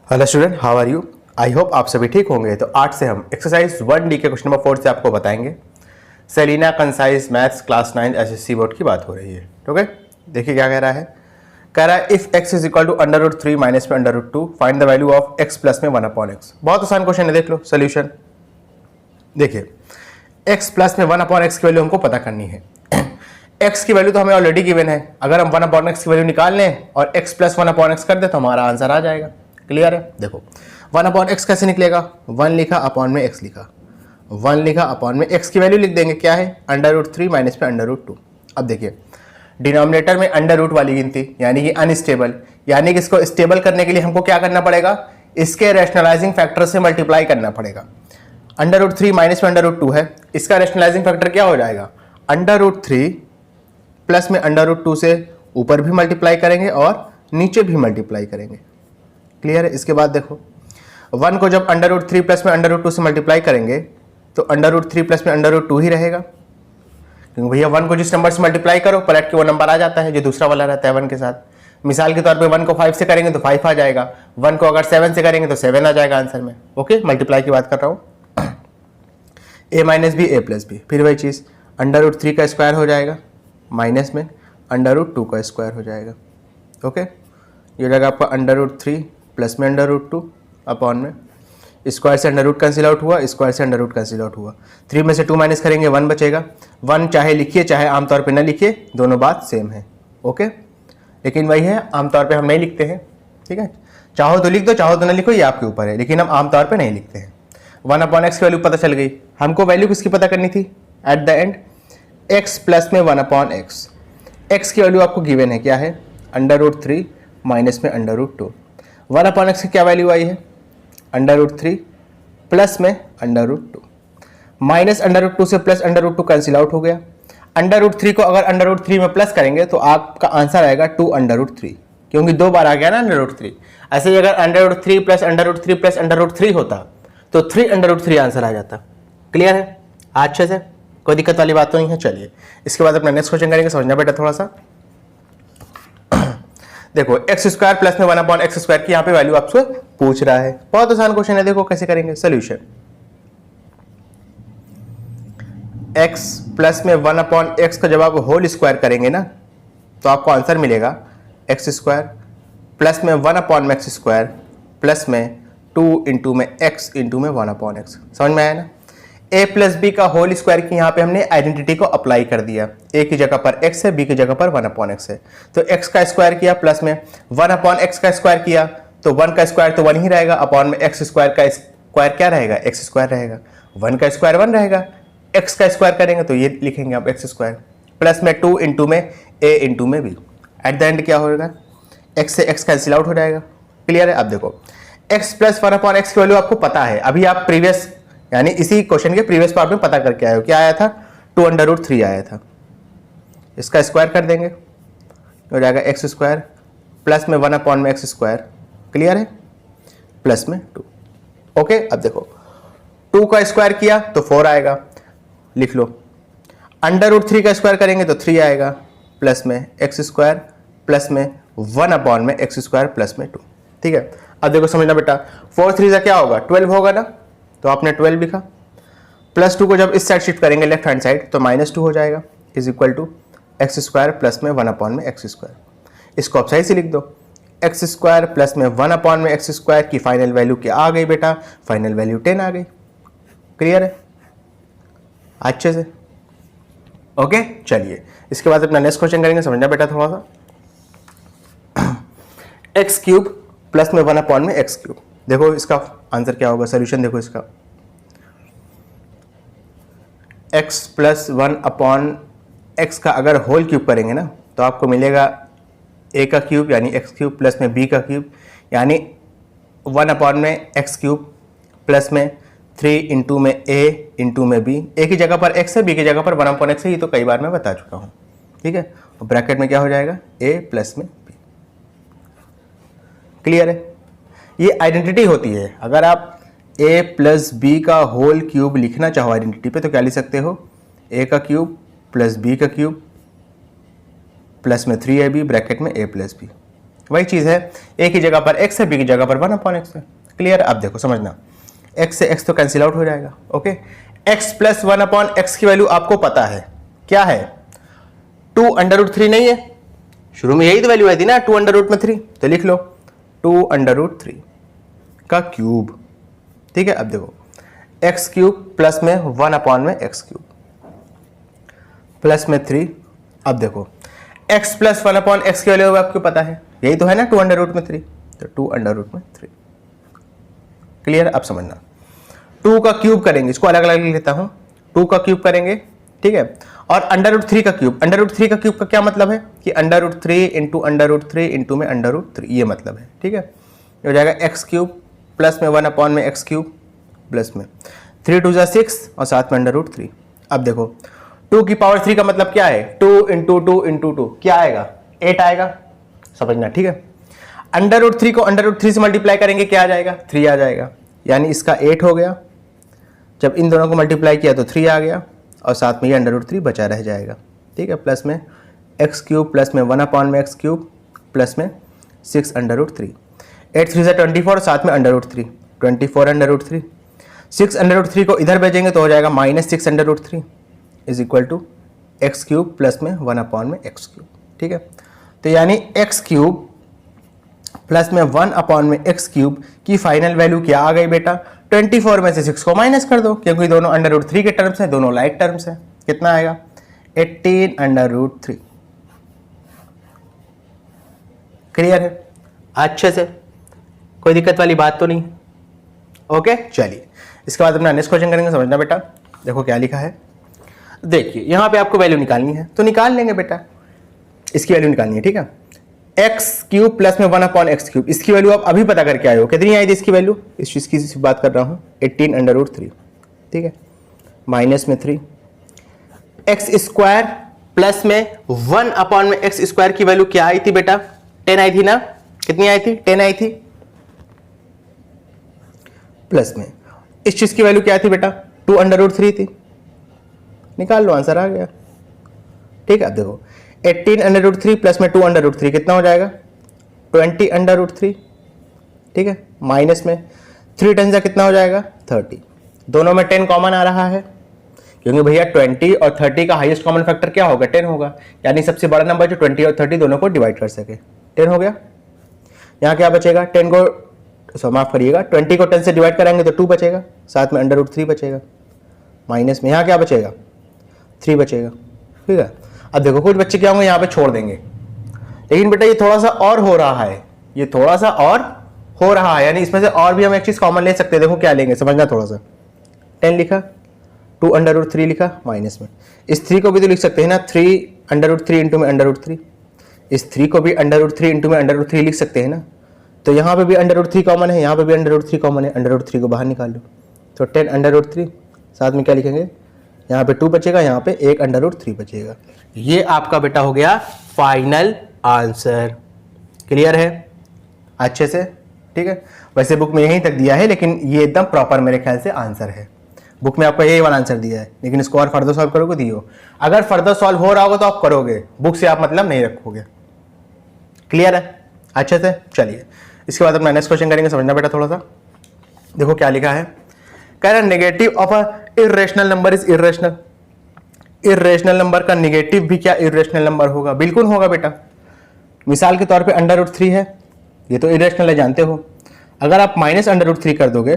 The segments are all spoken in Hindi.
Hello student, how are you? I hope आप सभी ठीक होंगे। तो आज से हम एक्सरसाइज 1D के क्वेश्चन नंबर 4 से आपको बताएंगे। Selina concise maths class 9 SSC board की बात हो रही है। ओके, देखिए क्या कह रहा है। कह रहा है if x is equal to √3 minus में √2 find the value of x plus में 1/x। बहुत आसान क्वेश्चन है, देख लो सोल्यूशन। देखिए x प्लस में 1/x की वैल्यू हमको पता करनी है। x की वैल्यू तो हमें ऑलरेडी गिवन है। अगर हम 1/x की वैल्यू निकाल लें और x प्लस 1/x कर दे तो हमारा आंसर आ जाएगा। क्लियर है? देखो 1/x कैसे निकलेगा, 1 लिखा अपॉन में x लिखा, 1 लिखा अपॉन में x की वैल्यू लिख देंगे, क्या है √3 माइनस में √2। अब देखिए डिनोमिनेटर में अंडर रूट वाली गिनती यानी कि अनस्टेबल, यानी कि इसको स्टेबल करने के लिए हमको क्या करना पड़ेगा, इसके रैशनलाइजिंग फैक्टर से मल्टीप्लाई करना पड़ेगा। √3 माइनस में √2 है, इसका रैशनलाइजिंग फैक्टर क्या हो जाएगा, √3 प्लस में √2 से ऊपर भी मल्टीप्लाई करेंगे और नीचे भी मल्टीप्लाई करेंगे। क्लियर है? इसके बाद देखो 1 को जब √3 प्लस में √2 से मल्टीप्लाई करेंगे तो √3 प्लस में √2 ही रहेगा, क्योंकि भैया 1 को जिस नंबर से मल्टीप्लाई करो पलट के वो नंबर आ जाता है जो दूसरा वाला रहता है 1 के साथ। मिसाल के तौर पे 1 को 5 से करेंगे तो 5 आ जाएगा, 1 को अगर 7 से करेंगे तो 7 आ जाएगा आंसर में। ओके, मल्टीप्लाई की बात कर रहा हूँ। a minus B A plus B, फिर वही चीज़ √3 का स्क्वायर हो जाएगा माइनस में √2 का स्क्वायर हो जाएगा। ओके, ये जाएगा आपका √3 प्लस में √2 अपॉन में स्क्वायर से अंडर रूट कैंसिल आउट हुआ, स्क्वायर से अंडर रूट कैंसिल आउट हुआ। 3 में से 2 माइनस करेंगे 1 बचेगा। 1 चाहे लिखिए चाहे आमतौर पे ना लिखिए, दोनों बात सेम है। ओके, लेकिन वही है आमतौर पे हम नहीं लिखते हैं। ठीक है, चाहो तो लिख दो चाहो तो ना लिखो, ये आपके ऊपर है, लेकिन हम आमतौर पे नहीं लिखते हैं। 1/x की वैल्यू पता चल गई। हमको वैल्यू किसकी पता करनी थी at the end, x plus में 1/x। x की वैल्यू आपको गिवन है, क्या है √3 माइनस में √2। 1/x की क्या वैल्यू आई है √3 प्लस में √2 माइनस √2 से प्लस √2 कैंसिल आउट हो गया। √3 को अगर √3 में प्लस करेंगे तो आपका आंसर आएगा 2√3, क्योंकि 2 बार आ गया ना √3। ऐसे ही अगर √3 प्लस √3 प्लस √3 होता तो 3√3 आंसर आ जाता। क्लियर है? अच्छे से कोई दिक्कत वाली बात तो नहीं है। चलिए इसके बाद अपना नेक्स्ट क्वेश्चन करेंगे, समझना बेटा थोड़ा सा। देखो x स्क्वायर प्लस में 1/x स्क्वायर की यहाँ पे वैल्यू आपसे पूछ रहा है। बहुत आसान क्वेश्चन है, देखो कैसे करेंगे सोल्यूशन। x प्लस में 1/x का जब आप होल स्क्वायर करेंगे ना तो आपको आंसर मिलेगा x स्क्वायर प्लस में 1/x स्क्वायर प्लस में 2 इंटू में x इंटू में 1/x। समझ में आया ना? a प्लस बी का होल स्क्वायर की यहाँ पे हमने आइडेंटिटी को अप्लाई कर दिया। a की जगह पर x है, b की जगह पर 1/x है, तो x का स्क्वायर किया प्लस में 1/x का स्क्वायर किया तो 1 का स्क्वायर तो 1 ही रहेगा, अपॉन में x स्क्वायर का स्क्वायर क्या रहेगा, x स्क्वायर रहेगा। 1 का स्क्वायर 1 रहेगा, x का स्क्वायर करेंगे तो ये लिखेंगे आप x स्क्वायर प्लस में 2 इंटू में a इंटू में b। एट द एंड क्या होगा, x से x कैंसिल आउट हो जाएगा। क्लियर है? अब देखो x प्लस 1/x की वैल्यू आपको पता है, अभी आप प्रीवियस यानी इसी क्वेश्चन के प्रीवियस पार्ट में पता करके आए हो। क्या आया था, 2√3 आया था। इसका स्क्वायर कर देंगे हो जाएगा x स्क्वायर प्लस में 1/x स्क्वायर। क्लियर है? प्लस में 2। ओके, अब देखो 2 का स्क्वायर किया तो 4 आएगा, लिख लो। √3 का स्क्वायर करेंगे तो 3 आएगा, प्लस में x स्क्वायर प्लस में 1/x स्क्वायर प्लस में 2। ठीक है, अब देखो समझना बेटा, 4 3 से क्या होगा 12 होगा ना, तो आपने 12 लिखा। प्लस 2 को जब इस साइड शिफ्ट करेंगे लेफ्ट हैंड साइड तो -2 हो जाएगा, is equal to x square plus में 1/x स्क्वायर। इसको आप सही से लिख दो, x स्क्वायर प्लस में 1/x स्क्वायर की फाइनल वैल्यू क्या आ गई बेटा, फाइनल वैल्यू 10 आ गई। क्लियर है अच्छे से? ओके, चलिए इसके बाद अपना नेक्स्ट क्वेश्चन करेंगे, समझना बेटा थोड़ा सा। x क्यूब प्लस में 1/x क्यूब। देखो इसका आंसर क्या होगा, सोल्यूशन देखो इसका। x प्लस 1/x का अगर होल क्यूब करेंगे ना तो आपको मिलेगा a का क्यूब यानी x क्यूब प्लस में b का क्यूब यानी 1/x क्यूब प्लस में 3 इंटू में a इंटू में b। a की जगह पर x है, b की जगह पर 1/x है, ये तो कई बार मैं बता चुका हूँ। ठीक है, और ब्रैकेट में क्या हो जाएगा a प्लस में b। क्लियर है? ये आइडेंटिटी होती है। अगर आप a प्लस बी का होल क्यूब लिखना चाहो आइडेंटिटी पे तो क्या लिख सकते हो, a का क्यूब प्लस b का क्यूब प्लस में 3ab ब्रैकेट में a प्लस b। वही चीज़ है, ए की जगह पर एक्स है, बी की जगह पर 1/x है। क्लियर? अब देखो समझना, एक्स से एक्स तो कैंसिल आउट हो जाएगा। ओके, एक्स प्लस 1/x की वैल्यू आपको पता है क्या है, 2√3 नहीं है? शुरू में यही तो वैल्यू आई थी ना, 2√3, तो लिख लो 2√3 का क्यूब। ठीक है, अब देखो एक्स क्यूब प्लस में 1/x³ प्लस में 3। अब देखो x प्लस 1/x की वैल्यू आपको पता है, यही तो है ना 2√3, तो 2√3। क्लियर? अब समझना, 2 का क्यूब करेंगे, इसको अलग अलग लिख लेता हूं, 2 का क्यूब करेंगे, ठीक है, और √3 का क्यूब। √3 का क्यूब का क्या मतलब है कि √3 इंटू √3 इंटू में √3, ये मतलब है। ठीक है, ये हो जाएगा x³ प्लस में 1/x³ प्लस में 3 2 6 और साथ में √3। अब देखो 2 की पावर 3 का मतलब क्या है, 2 इंटू 2 इंटू 2 क्या आएगा, 8 आएगा। समझना, ठीक है। √3 को √3 से मल्टीप्लाई करेंगे, क्या आ जाएगा, 3 आ जाएगा, यानी इसका 8 हो गया। जब इन दोनों को मल्टीप्लाई किया तो 3 आ गया, और साथ में ये √3 बचा रह जाएगा। ठीक है, प्लस में x³ प्लस में 1/x³ प्लस में 6√3, 8 3 से 24 और साथ में √3, 24√3। 6√3 को इधर भेजेंगे तो हो जाएगा -6√3 is equal to x³ plus में 1/x³। ठीक है, तो यानी x³ प्लस में 1/x³ की फाइनल वैल्यू क्या आ गई बेटा, 24 में से 6 को माइनस कर दो, क्योंकि दोनों √3 के टर्म्स हैं, दोनों लाइक टर्म्स हैं। कितना आएगा, 18√3। क्लियर है अच्छे से, कोई दिक्कत वाली बात तो नहीं? ओके, चलिए इसके बाद अपना नेक्स्ट क्वेश्चन करेंगे। समझना बेटा, देखो क्या लिखा है। देखिए यहाँ पे आपको वैल्यू निकालनी है तो निकाल लेंगे बेटा, इसकी वैल्यू निकालनी है। ठीक है, x³ प्लस में 1/x³, इसकी वैल्यू आप अभी पता करके आए हो, कितनी आई थी इसकी वैल्यू, इस चीज़ की बात कर रहा हूँ, 18√3। ठीक है, माइनस में 3, x² प्लस में 1/x² की वैल्यू क्या आई थी बेटा, 10 आई थी ना, कितनी आई थी, 10 आई थी, प्लस में इस चीज़ की वैल्यू क्या थी बेटा, 2√3 थी। निकाल लो, आंसर आ गया। ठीक है, अब देखो 18√3 प्लस में 2√3 कितना हो जाएगा, 20√3। ठीक है, माइनस में 3 10 से कितना हो जाएगा, 30। दोनों में 10 कॉमन आ रहा है, क्योंकि भैया 20 और 30 का हाईएस्ट कॉमन फैक्टर क्या होगा, 10 होगा, यानी सबसे बड़ा नंबर जो 20 और 30 दोनों को डिवाइड कर सके, 10 हो गया। यहाँ क्या बचेगा, 10 को माफ करिएगा, 20 को 10 से डिवाइड कराएंगे तो 2 बचेगा, साथ में √3 बचेगा, माइनस में यहाँ क्या बचेगा, 3 बचेगा। ठीक है, अब देखो कुछ बच्चे क्या होंगे यहाँ पे छोड़ देंगे, लेकिन बेटा ये थोड़ा सा और हो रहा है, ये थोड़ा सा और हो रहा है, यानी इसमें से और भी हम एक चीज कॉमन ले सकते हैं। देखो क्या लेंगे, समझना थोड़ा सा, 10 लिखा, 2√3 लिखा, माइनस में इस 3 को भी तो लिख सकते हैं ना, 3√3 इंटू में √3, इस 3 को भी √3 इंटू में √3 लिख सकते हैं ना, तो यहाँ पे भी √3 कॉमन है, यहाँ पे भी √3 कॉमन है, √3 को बाहर निकाल लो तो 10√3, साथ में क्या लिखेंगे, यहाँ पे 2 बचेगा, यहाँ पे 1√3 बचेगा। ये आपका बेटा हो गया फाइनल आंसर। क्लियर है अच्छे से? ठीक है, वैसे बुक में यहीं तक दिया है, लेकिन ये एकदम प्रॉपर मेरे ख्याल से आंसर है। बुक में आपको यही वाला आंसर दिया है, लेकिन इसको और फर्दर सॉल्व करोगे दियो, अगर फर्दर सॉल्व हो रहा होगा तो आप करोगे, बुक से आप मतलब नहीं रखोगे। क्लियर है अच्छे से? चलिए इसके बाद अपना नेक्स्ट क्वेश्चन करेंगे। समझना बेटा थोड़ा सा, देखो क्या लिखा है, कह रहा है negative of a irrational number is irrational. Irrational number का नेगेटिव भी क्या इर्रेशनल नंबर होगा? बिल्कुल होगा बेटा। मिसाल के तौर पे √3 है, ये तो इर्रेशनल है जानते हो, अगर आप -√3 कर दोगे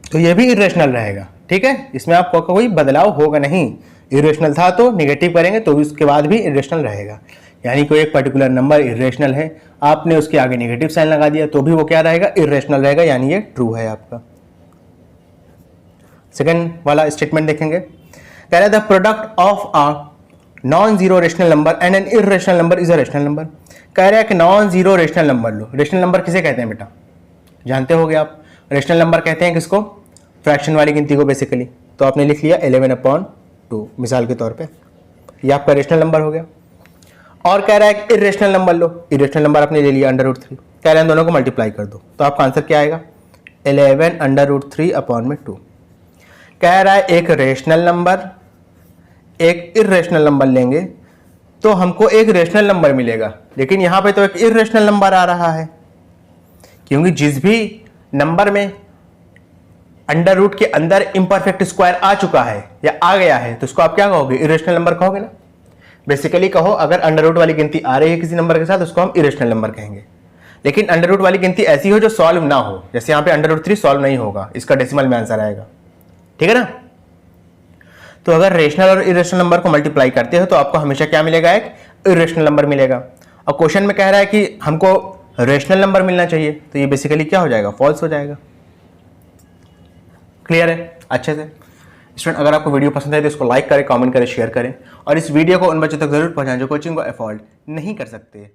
तो ये भी इर्रेशनल रहेगा। ठीक है, इसमें आपको कोई बदलाव होगा नहीं, इर्रेशनल था तो नेगेटिव करेंगे तो भी उसके बाद भी इर्रेशनल रहेगा, यानी कोई एक पर्टिकुलर नंबर इर्रेशनल है, आपने उसके आगे नेगेटिव साइन लगा दिया तो भी वो क्या रहेगा, इर्रेशनल रहेगा, यानी ये ट्रू है आपका। सेकेंड वाला स्टेटमेंट देखेंगे, कह रहा है the product of a non zero rational number and N irrational number is a rational number. कह रहा है कि नॉन जीरो रेशनल नंबर लो। रेशनल नंबर किसे कहते हैं बेटा, जानते होगे आप, रेशनल नंबर कहते हैं किसको, फ्रैक्शन वाली गिनती को बेसिकली। तो आपने लिख लिया 11/2 मिसाल के तौर पे, ये आपका रेशनल नंबर हो गया। और कह रहा है कि इर्रेशनल नंबर लो, इर्रेशनल नंबर आपने ले लिया √3, कह रहे हैं दोनों को मल्टीप्लाई कर दो तो आपका आंसर क्या आएगा, 11√3/2। कह रहा है एक रेशनल नंबर एक इर्रेशनल नंबर लेंगे तो हमको एक रेशनल नंबर मिलेगा, लेकिन यहाँ पे तो एक इरेशनल नंबर आ रहा है, क्योंकि जिस भी नंबर में अंडर रूट के अंदर इम्परफेक्ट स्क्वायर आ चुका है या आ गया है तो उसको आप क्या कहोगे, इरेशनल नंबर कहोगे ना। बेसिकली कहो, अगर अंडर रूट वाली गिनती आ रही है किसी नंबर के साथ उसको हम इरेशनल नंबर कहेंगे। लेकिन अंडर रूट वाली गिनती ऐसी हो जो सॉल्व ना हो, जैसे यहाँ पे अंडर रूट 3 सॉल्व नहीं होगा, इसका डेसिमल में आंसर आएगा, ठीक है ना। तो अगर रेशनल और इरेशनल नंबर को मल्टीप्लाई करते हो तो आपको हमेशा क्या मिलेगा, एक इरेशनल नंबर मिलेगा। और क्वेश्चन में कह रहा है कि हमको रेशनल नंबर मिलना चाहिए, तो ये बेसिकली क्या हो जाएगा, फॉल्स हो जाएगा। क्लियर है अच्छे से स्टूडेंट? अगर आपको वीडियो पसंद है तो इसको लाइक करें, कमेंट करें, शेयर करें, और इस वीडियो को उन बच्चों तक जरूर पहुंचाएं जो कोचिंग को अफोर्ड नहीं कर सकते।